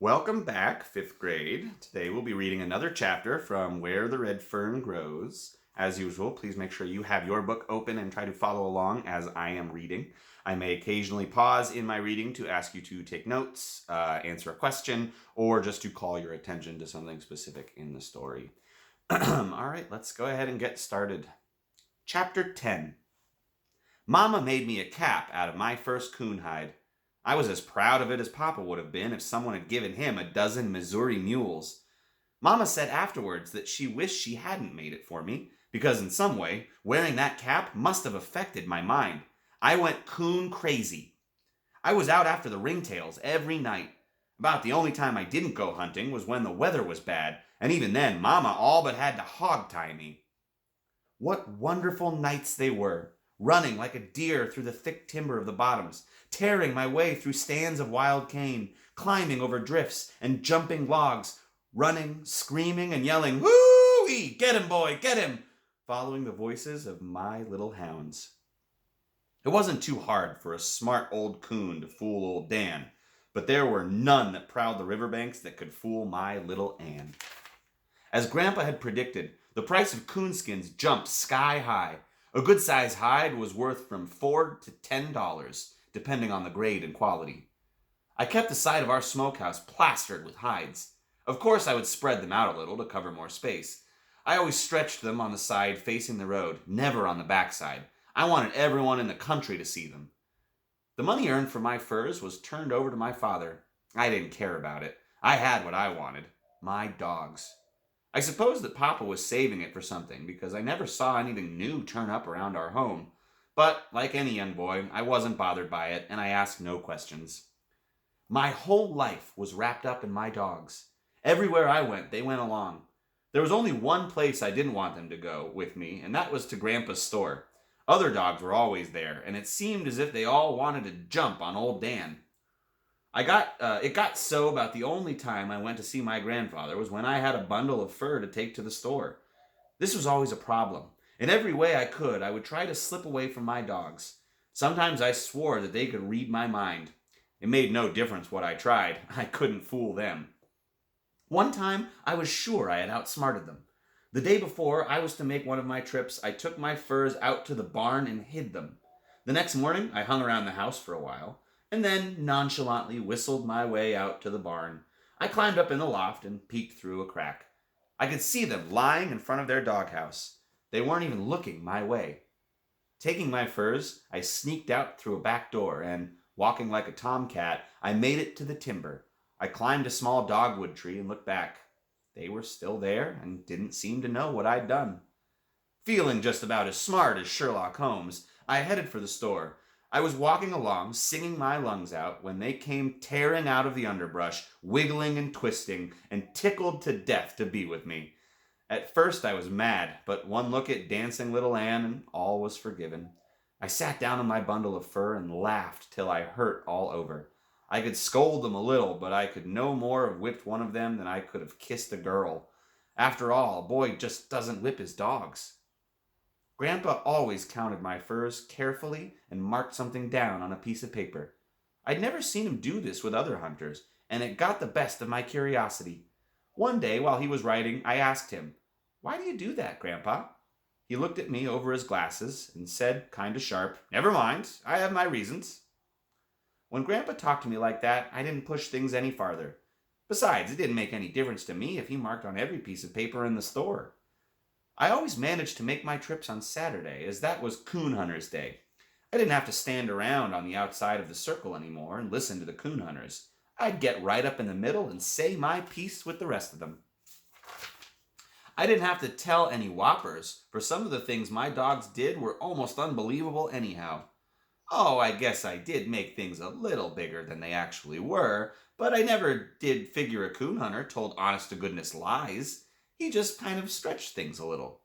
Welcome back, 5th grade. Today we'll be reading another chapter from Where the Red Fern Grows. As usual, please make sure you have your book open and try to follow along as I am reading. I may occasionally pause in my reading to ask you to take notes, answer a question, or just to call your attention to something specific in the story. All right, let's go ahead and get started. Chapter 10. Mama made me a cap out of my first coon hide. I was as proud of it as Papa would have been if someone had given him a dozen Missouri mules. Mama said afterwards that she wished she hadn't made it for me, because in some way, wearing that cap must have affected my mind. I went coon crazy. I was out after the ringtails every night. About the only time I didn't go hunting was when the weather was bad, and even then Mama all but had to hog-tie me. What wonderful nights they were, running like a deer through the thick timber of the bottoms, tearing my way through stands of wild cane, climbing over drifts and jumping logs, running, screaming, and yelling, "Whoo-ee! Get him, boy, get him!" following the voices of my little hounds. It wasn't too hard for a smart old coon to fool old Dan, but there were none that prowled the riverbanks that could fool my little Ann. As Grandpa had predicted, the price of coonskins jumped sky high. A good-sized hide was worth from $4 to $10, depending on the grade and quality. I kept the side of our smokehouse plastered with hides. Of course, I would spread them out a little to cover more space. I always stretched them on the side facing the road, never on the backside. I wanted everyone in the country to see them. The money earned from my furs was turned over to my father. I didn't care about it. I had what I wanted, my dogs. I suppose that Papa was saving it for something, because I never saw anything new turn up around our home. But, like any young boy, I wasn't bothered by it, and I asked no questions. My whole life was wrapped up in my dogs. Everywhere I went, they went along. There was only one place I didn't want them to go with me, and that was to Grandpa's store. Other dogs were always there, and it seemed as if they all wanted to jump on old Dan. It got so about the only time I went to see my grandfather was when I had a bundle of fur to take to the store. This was always a problem. In every way I could, I would try to slip away from my dogs. Sometimes I swore that they could read my mind. It made no difference what I tried. I couldn't fool them. One time, I was sure I had outsmarted them. The day before I was to make one of my trips, I took my furs out to the barn and hid them. The next morning, I hung around the house for a while, and then nonchalantly whistled my way out to the barn. I climbed up in the loft and peeked through a crack. I could see them lying in front of their doghouse. They weren't even looking my way. Taking my furs, I sneaked out through a back door and, walking like a tomcat, I made it to the timber. I climbed a small dogwood tree and looked back. They were still there and didn't seem to know what I'd done. Feeling just about as smart as Sherlock Holmes, I headed for the store. I was walking along, singing my lungs out, when they came tearing out of the underbrush, wiggling and twisting, and tickled to death to be with me. At first I was mad, but one look at dancing little Ann and all was forgiven. I sat down on my bundle of fur and laughed till I hurt all over. I could scold them a little, but I could no more have whipped one of them than I could have kissed a girl. After all, a boy just doesn't whip his dogs. Grandpa always counted my furs carefully and marked something down on a piece of paper. I'd never seen him do this with other hunters, and it got the best of my curiosity. One day, while he was writing, I asked him, "Why do you do that, Grandpa?" He looked at me over his glasses and said, kinda sharp, "Never mind, I have my reasons." When Grandpa talked to me like that, I didn't push things any farther. Besides, it didn't make any difference to me if he marked on every piece of paper in the store. I always managed to make my trips on Saturday, as that was coon hunters' day. I didn't have to stand around on the outside of the circle anymore and listen to the coon hunters. I'd get right up in the middle and say my piece with the rest of them. I didn't have to tell any whoppers, for some of the things my dogs did were almost unbelievable anyhow. Oh, I guess I did make things a little bigger than they actually were, but I never did figure a coon hunter told honest-to-goodness lies. He just kind of stretched things a little.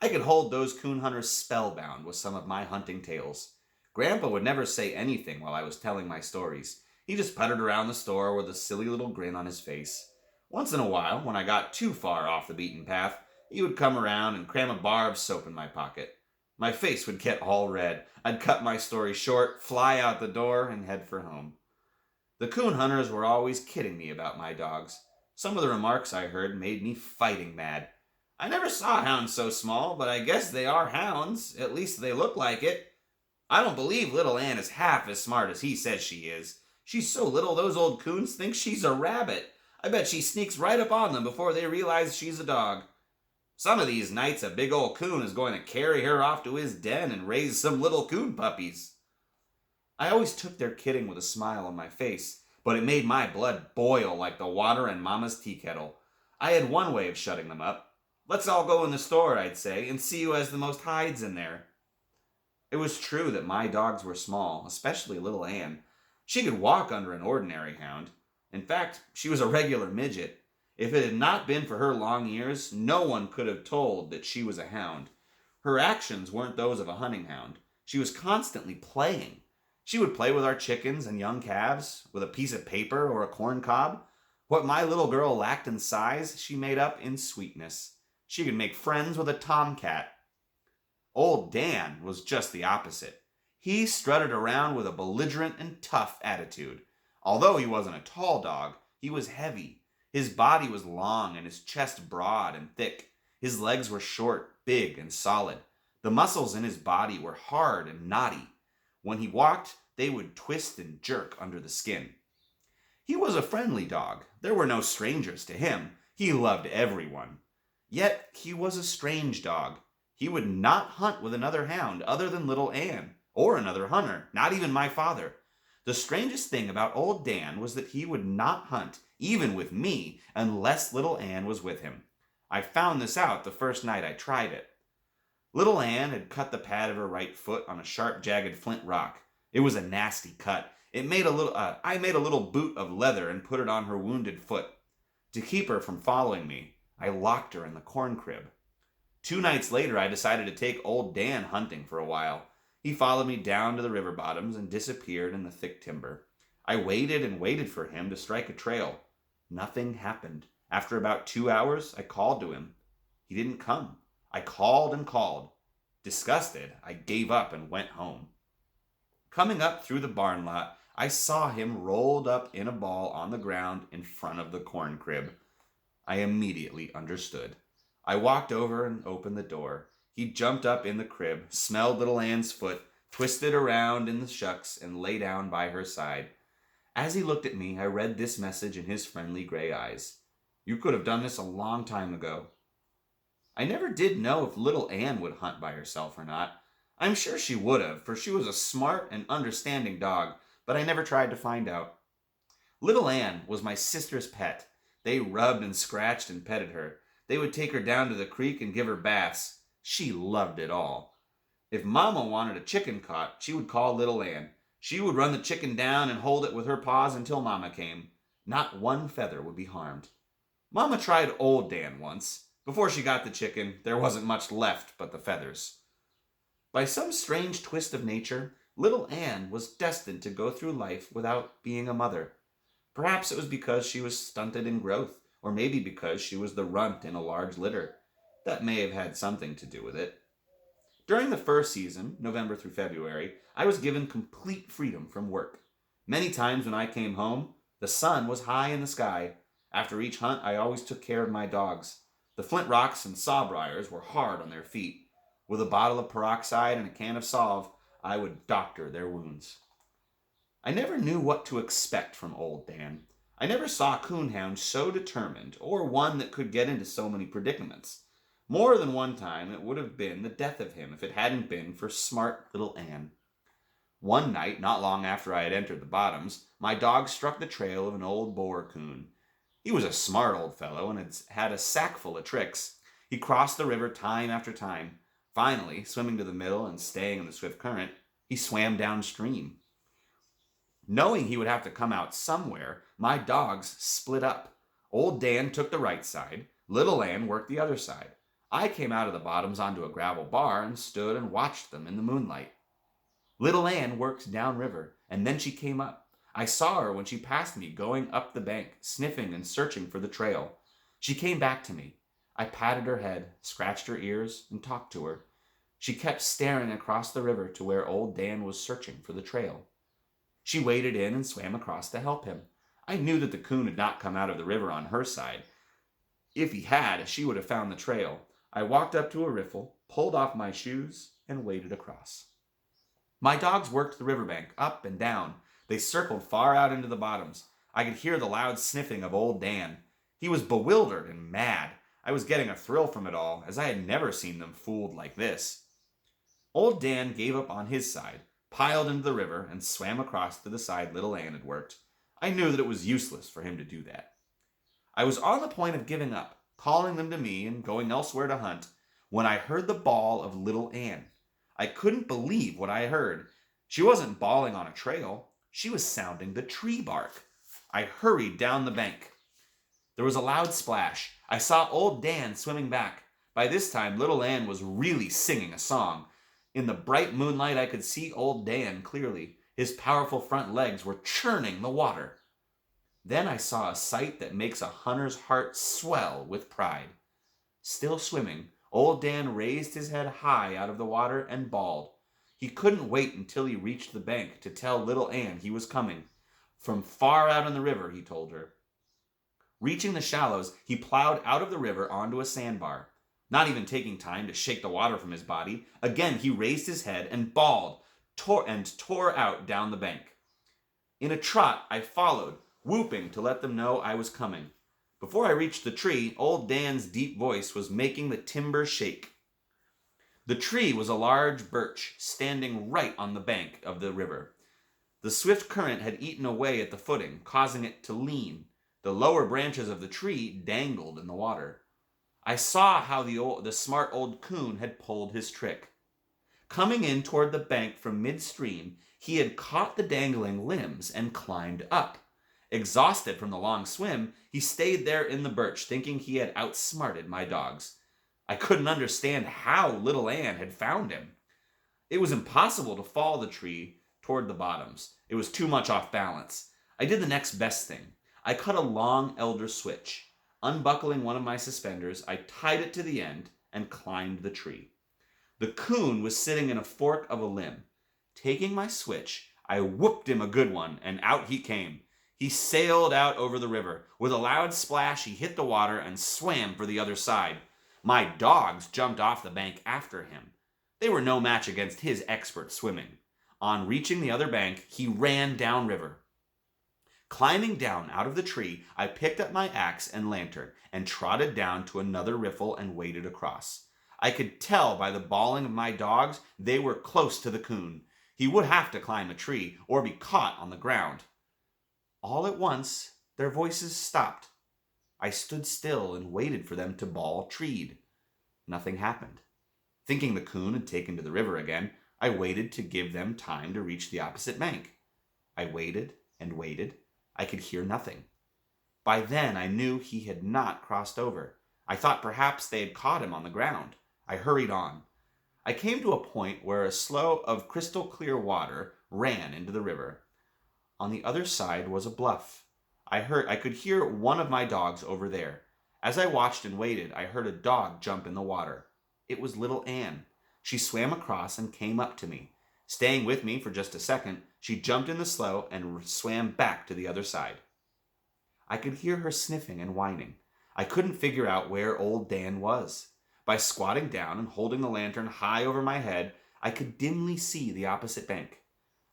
I could hold those coon hunters spellbound with some of my hunting tales. Grandpa would never say anything while I was telling my stories. He just puttered around the store with a silly little grin on his face. Once in a while, when I got too far off the beaten path, he would come around and cram a bar of soap in my pocket. My face would get all red. I'd cut my story short, fly out the door, and head for home. The coon hunters were always kidding me about my dogs. Some of the remarks I heard made me fighting mad. I never saw hounds so small, but I guess they are hounds. At least they look like it. I don't believe little Ann is half as smart as he says she is. She's so little those old coons think she's a rabbit. I bet she sneaks right up on them before they realize she's a dog. Some of these nights a big old coon is going to carry her off to his den and raise some little coon puppies. I always took their kidding with a smile on my face, but it made my blood boil like the water in Mama's tea kettle. I had one way of shutting them up. Let's all go in the store, I'd say, and see who has the most hides in there. It was true that my dogs were small, especially little Ann. She could walk under an ordinary hound. In fact, she was a regular midget. If it had not been for her long ears, no one could have told that she was a hound. Her actions weren't those of a hunting hound. She was constantly playing. She would play with our chickens and young calves, with a piece of paper or a corn cob. What my little girl lacked in size, she made up in sweetness. She could make friends with a tomcat. Old Dan was just the opposite. He strutted around with a belligerent and tough attitude. Although he wasn't a tall dog, he was heavy. His body was long and his chest broad and thick. His legs were short, big, and solid. The muscles in his body were hard and knotty. When he walked, they would twist and jerk under the skin. He was a friendly dog. There were no strangers to him. He loved everyone. Yet he was a strange dog. He would not hunt with another hound other than little Ann, or another hunter, not even my father. The strangest thing about old Dan was that he would not hunt, even with me, unless little Ann was with him. I found this out the first night I tried it. Little Ann had cut the pad of her right foot on a sharp, jagged flint rock. It was a nasty cut. I made a little boot of leather and put it on her wounded foot. To keep her from following me, I locked her in the corn crib. 2 nights later, I decided to take old Dan hunting for a while. He followed me down to the river bottoms and disappeared in the thick timber. I waited and waited for him to strike a trail. Nothing happened. After about 2 hours, I called to him. He didn't come. I called and called. Disgusted, I gave up and went home. Coming up through the barn lot, I saw him rolled up in a ball on the ground in front of the corn crib. I immediately understood. I walked over and opened the door. He jumped up in the crib, smelled little Ann's foot, twisted around in the shucks, and lay down by her side. As he looked at me, I read this message in his friendly gray eyes. You could have done this a long time ago. I never did know if little Ann would hunt by herself or not. I'm sure she would have, for she was a smart and understanding dog, but I never tried to find out. Little Ann was my sister's pet. They rubbed and scratched and petted her. They would take her down to the creek and give her baths. She loved it all. If Mama wanted a chicken caught, she would call little Ann. She would run the chicken down and hold it with her paws until Mama came. Not one feather would be harmed. Mama tried old Dan once. Before she got the chicken, there wasn't much left but the feathers. By some strange twist of nature, little Ann was destined to go through life without being a mother. Perhaps it was because she was stunted in growth, or maybe because she was the runt in a large litter. That may have had something to do with it. During the fur season, November through February, I was given complete freedom from work. Many times when I came home, the sun was high in the sky. After each hunt, I always took care of my dogs. The flint rocks and sawbriars were hard on their feet. With a bottle of peroxide and a can of salve, I would doctor their wounds. I never knew what to expect from old Dan. I never saw a coonhound so determined, or one that could get into so many predicaments. More than one time it would have been the death of him if it hadn't been for smart little Ann. One night, not long after I had entered the bottoms, my dog struck the trail of an old boar coon. He was a smart old fellow and had a sack full of tricks. He crossed the river time after time. Finally, swimming to the middle and staying in the swift current, he swam downstream. Knowing he would have to come out somewhere, my dogs split up. Old Dan took the right side. Little Ann worked the other side. I came out of the bottoms onto a gravel bar and stood and watched them in the moonlight. Little Ann worked downriver, and then she came up. I saw her when she passed me going up the bank, sniffing and searching for the trail. She came back to me. I patted her head, scratched her ears, and talked to her. She kept staring across the river to where old Dan was searching for the trail. She waded in and swam across to help him. I knew that the coon had not come out of the river on her side. If he had, she would have found the trail. I walked up to a riffle, pulled off my shoes, and waded across. My dogs worked the riverbank, up and down. They circled far out into the bottoms. I could hear the loud sniffing of old Dan. He was bewildered and mad. I was getting a thrill from it all, as I had never seen them fooled like this. Old Dan gave up on his side, piled into the river, and swam across to the side little Ann had worked. I knew that it was useless for him to do that. I was on the point of giving up, calling them to me and going elsewhere to hunt, when I heard the bawl of little Ann. I couldn't believe what I heard. She wasn't bawling on a trail. She was sounding the tree bark. I hurried down the bank. There was a loud splash. I saw old Dan swimming back. By this time, little Ann was really singing a song. In the bright moonlight, I could see old Dan clearly. His powerful front legs were churning the water. Then I saw a sight that makes a hunter's heart swell with pride. Still swimming, old Dan raised his head high out of the water and bawled. He couldn't wait until he reached the bank to tell little Ann he was coming. From far out in the river, he told her. Reaching the shallows, he plowed out of the river onto a sandbar. Not even taking time to shake the water from his body, again he raised his head and bawled, tore out down the bank. In a trot, I followed, whooping to let them know I was coming. Before I reached the tree, old Dan's deep voice was making the timber shake. The tree was a large birch, standing right on the bank of the river. The swift current had eaten away at the footing, causing it to lean. The lower branches of the tree dangled in the water. I saw how the smart old coon had pulled his trick. Coming in toward the bank from midstream, he had caught the dangling limbs and climbed up. Exhausted from the long swim, he stayed there in the birch, thinking he had outsmarted my dogs. I couldn't understand how little Ann had found him. It was impossible to fall the tree toward the bottoms. It was too much off balance. I did the next best thing. I cut a long elder switch. Unbuckling one of my suspenders, I tied it to the end and climbed the tree. The coon was sitting in a fork of a limb. Taking my switch, I whooped him a good one, and out he came. He sailed out over the river. With a loud splash, he hit the water and swam for the other side. My dogs jumped off the bank after him. They were no match against his expert swimming. On reaching the other bank, he ran downriver. Climbing down out of the tree, I picked up my axe and lantern and trotted down to another riffle and waded across. I could tell by the bawling of my dogs they were close to the coon. He would have to climb a tree or be caught on the ground. All at once, their voices stopped. I stood still and waited for them to bawl treed. Nothing happened. Thinking the coon had taken to the river again, I waited to give them time to reach the opposite bank. I waited and waited. I could hear nothing. By then, I knew he had not crossed over. I thought perhaps they had caught him on the ground. I hurried on. I came to a point where a slough of crystal clear water ran into the river. On the other side was a bluff. I could hear one of my dogs over there. As I watched and waited, I heard a dog jump in the water. It was little Ann. She swam across and came up to me. Staying with me for just a second, she jumped in the slough and swam back to the other side. I could hear her sniffing and whining. I couldn't figure out where old Dan was. By squatting down and holding the lantern high over my head, I could dimly see the opposite bank.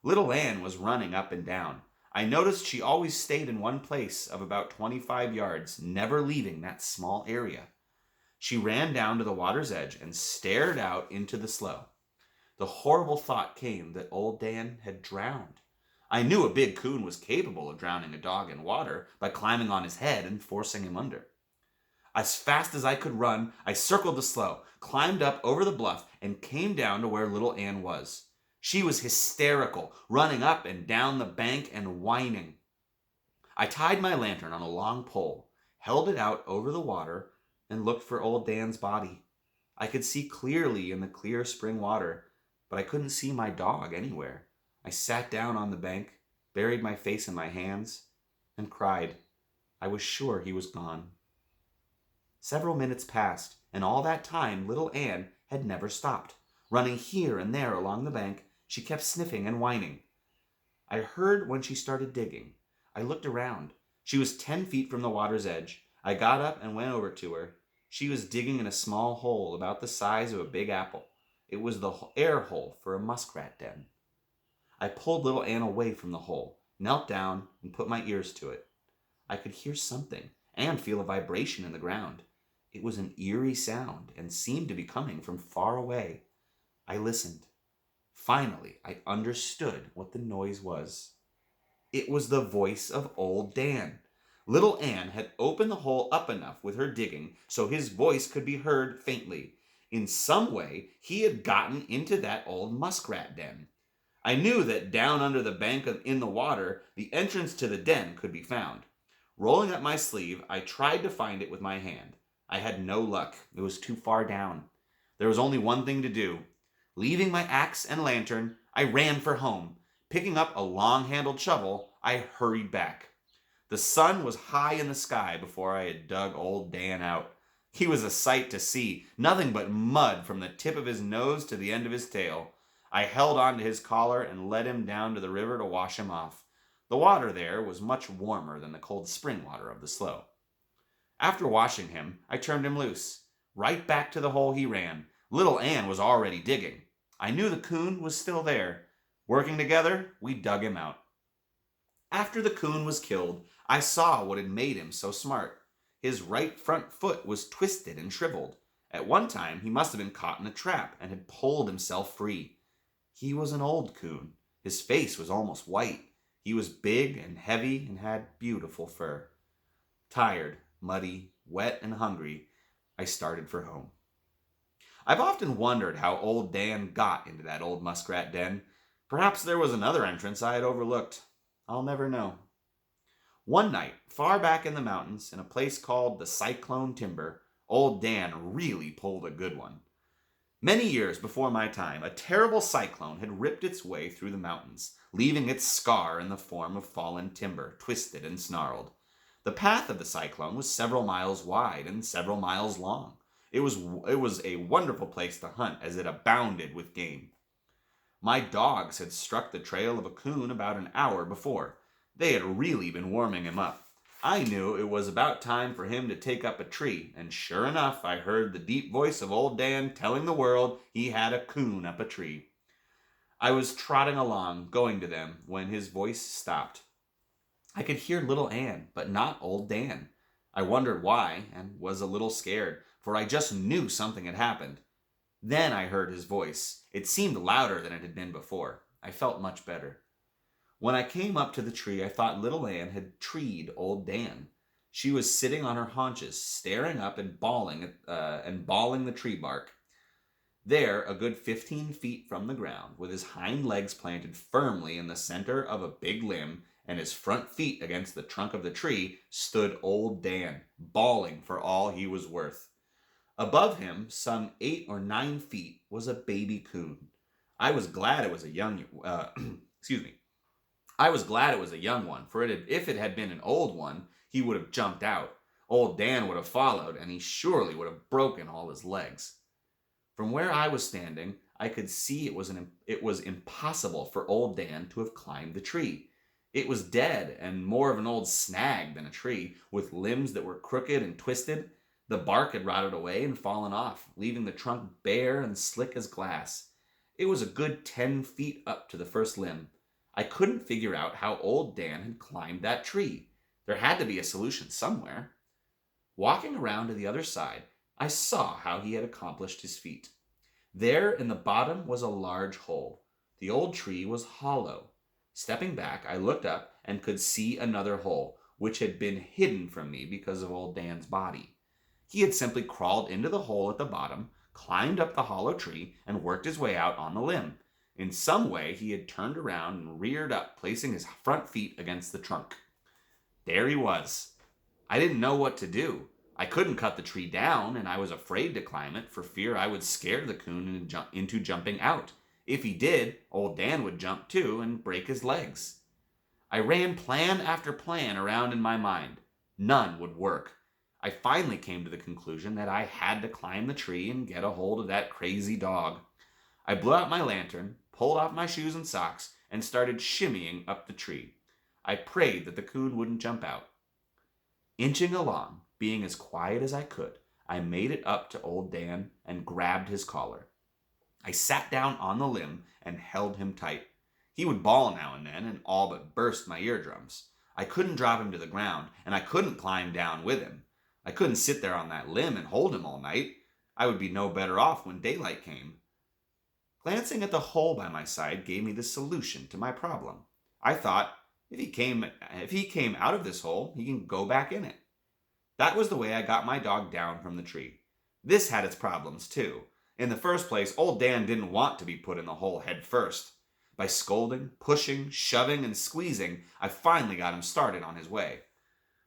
Little Ann was running up and down. I noticed she always stayed in one place of about 25 yards, never leaving that small area. She ran down to the water's edge and stared out into the slough. The horrible thought came that old Dan had drowned. I knew a big coon was capable of drowning a dog in water by climbing on his head and forcing him under. As fast as I could run, I circled the slough, climbed up over the bluff, and came down to where little Ann was. She was hysterical, running up and down the bank and whining. I tied my lantern on a long pole, held it out over the water, and looked for old Dan's body. I could see clearly in the clear spring water, but I couldn't see my dog anywhere. I sat down on the bank, buried my face in my hands, and cried. I was sure he was gone. Several minutes passed, and all that time little Ann had never stopped. Running here and there along the bank, she kept sniffing and whining. I heard when she started digging. I looked around. She was 10 feet from the water's edge. I got up and went over to her. She was digging in a small hole about the size of a big apple. It was the air hole for a muskrat den. I pulled little Anne away from the hole, knelt down, and put my ears to it. I could hear something and feel a vibration in the ground. It was an eerie sound and seemed to be coming from far away. I listened. Finally, I understood what the noise was. It was the voice of old Dan. Little Anne had opened the hole up enough with her digging so his voice could be heard faintly. In some way, he had gotten into that old muskrat den. I knew that down under the bank in the water, the entrance to the den could be found. Rolling up my sleeve, I tried to find it with my hand. I had no luck. It was too far down. There was only one thing to do. Leaving my axe and lantern, I ran for home. Picking up a long-handled shovel, I hurried back. The sun was high in the sky before I had dug old Dan out. He was a sight to see, nothing but mud from the tip of his nose to the end of his tail. I held on to his collar and led him down to the river to wash him off. The water there was much warmer than the cold spring water of the slough. After washing him, I turned him loose. Right back to the hole he ran. Little Anne was already digging. I knew the coon was still there. Working together, we dug him out. After the coon was killed, I saw what had made him so smart. His right front foot was twisted and shriveled. At one time, he must have been caught in a trap and had pulled himself free. He was an old coon. His face was almost white. He was big and heavy and had beautiful fur. Tired, muddy, wet, and hungry, I started for home. I've often wondered how old Dan got into that old muskrat den. Perhaps there was another entrance I had overlooked. I'll never know. One night, far back in the mountains, in a place called the Cyclone Timber, old Dan really pulled a good one. Many years before my time, a terrible cyclone had ripped its way through the mountains, leaving its scar in the form of fallen timber, twisted and snarled. The path of the cyclone was several miles wide and several miles long. It was a wonderful place to hunt, as it abounded with game. My dogs had struck the trail of a coon about an hour before. They had really been warming him up. I knew it was about time for him to take up a tree, and sure enough, I heard the deep voice of old Dan telling the world he had a coon up a tree. I was trotting along, going to them, when his voice stopped. I could hear little Anne, but not old Dan. I wondered why, and was a little scared, for I just knew something had happened. Then I heard his voice. It seemed louder than it had been before. I felt much better. When I came up to the tree, I thought little Anne had treed old Dan. She was sitting on her haunches, staring up and bawling the tree bark. There, a good 15 feet from the ground, with his hind legs planted firmly in the center of a big limb and his front feet against the trunk of the tree, stood old Dan, bawling for all he was worth. Above him, some 8 or 9 feet, was a baby coon. I was glad it was a young I was glad it was a young one, for if it had been an old one, he would have jumped out. Old Dan would have followed, and he surely would have broken all his legs. From where I was standing, I could see it was impossible for old Dan to have climbed the tree. It was dead and more of an old snag than a tree, with limbs that were crooked and twisted. The bark had rotted away and fallen off, leaving the trunk bare and slick as glass. It was a good 10 feet up to the first limb. I couldn't figure out how old Dan had climbed that tree. There had to be a solution somewhere. Walking around to the other side, I saw how he had accomplished his feat. There in the bottom was a large hole. The old tree was hollow. Stepping back, I looked up and could see another hole, which had been hidden from me because of old Dan's body. He had simply crawled into the hole at the bottom, climbed up the hollow tree, and worked his way out on the limb. In some way, he had turned around and reared up, placing his front feet against the trunk. There he was. I didn't know what to do. I couldn't cut the tree down, and I was afraid to climb it for fear I would scare the coon into jumping out. If he did, old Dan would jump too and break his legs. I ran plan after plan around in my mind. None would work. I finally came to the conclusion that I had to climb the tree and get a hold of that crazy dog. I blew out my lantern, pulled off my shoes and socks, and started shimmying up the tree. I prayed that the coon wouldn't jump out. Inching along, being as quiet as I could, I made it up to old Dan and grabbed his collar. I sat down on the limb and held him tight. He would bawl now and then and all but burst my eardrums. I couldn't drop him to the ground, and I couldn't climb down with him. I couldn't sit there on that limb and hold him all night. I would be no better off when daylight came. Glancing at the hole by my side gave me the solution to my problem. I thought, if he came out of this hole, he can go back in it. That was the way I got my dog down from the tree. This had its problems too. In the first place, old Dan didn't want to be put in the hole head first. By scolding, pushing, shoving, and squeezing, I finally got him started on his way.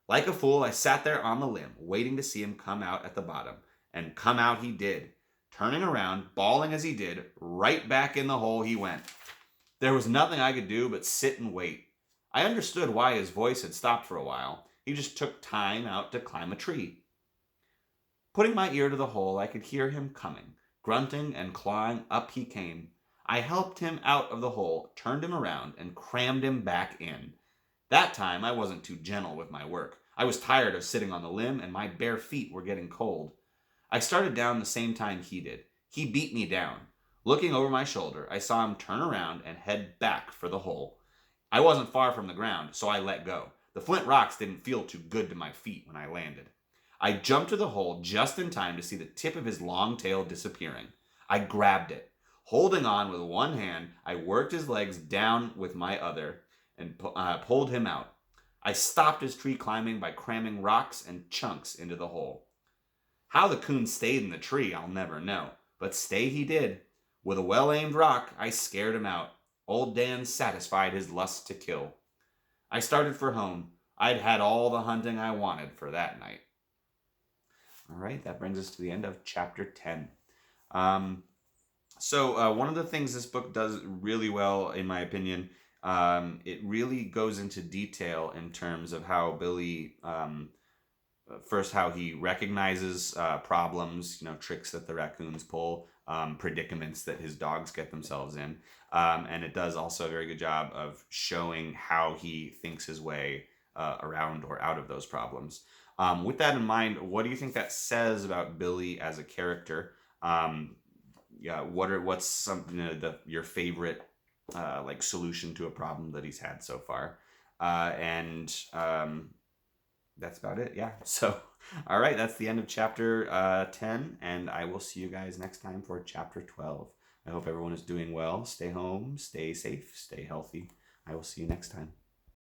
Like a fool, I sat there on the limb, waiting to see him come out at the bottom. And come out he did. Turning around, bawling as he did, right back in the hole he went. There was nothing I could do but sit and wait. I understood why his voice had stopped for a while. He just took time out to climb a tree. Putting my ear to the hole, I could hear him coming. Grunting and clawing, up he came. I helped him out of the hole, turned him around, and crammed him back in. That time I wasn't too gentle with my work. I was tired of sitting on the limb, and my bare feet were getting cold. I started down the same time he did. He beat me down. Looking over my shoulder, I saw him turn around and head back for the hole. I wasn't far from the ground, so I let go. The flint rocks didn't feel too good to my feet when I landed. I jumped to the hole just in time to see the tip of his long tail disappearing. I grabbed it. Holding on with one hand, I worked his legs down with my other and pulled him out. I stopped his tree climbing by cramming rocks and chunks into the hole. How the coon stayed in the tree, I'll never know, but stay he did. With a well-aimed rock, I scared him out. Old Dan satisfied his lust to kill. I started for home. I'd had all the hunting I wanted for that night. All right, that brings us to the end of chapter 10. So one of the things this book does really well, in my opinion, it really goes into detail in terms of how Billy, first how he recognizes problems, tricks that the raccoons pull, predicaments that his dogs get themselves in. And it does also a very good job of showing how he thinks his way around or out of those problems. With that in mind, what do you think that says about Billy as a character? What's something your favorite solution to a problem that he's had so far? And that's about it. Yeah. So, all right, that's the end of chapter 10, and I will see you guys next time for chapter 12. I hope everyone is doing well. Stay home, stay safe, stay healthy. I will see you next time.